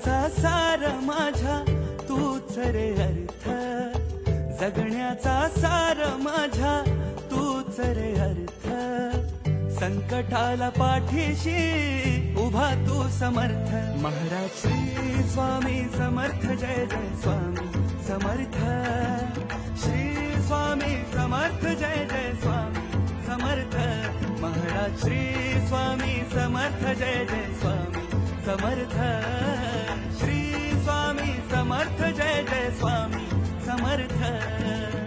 जगण्याचा सार माझ्या तूच रे अर्थ, जगण्याचा सार माझ्या तूच रे अर्थ. संकटाला पाठीशी उभा तू समर्थ. महाराज श्री स्वामी समर्थ, जय जय स्वामी समर्थ. श्री स्वामी समर्थ, जय जय स्वामी समर्थ. महाराज श्री स्वामी समर्थ, जय जय स्वामी समर्थ. श्री स्वामी समर्थ, जय जय स्वामी समर्थ.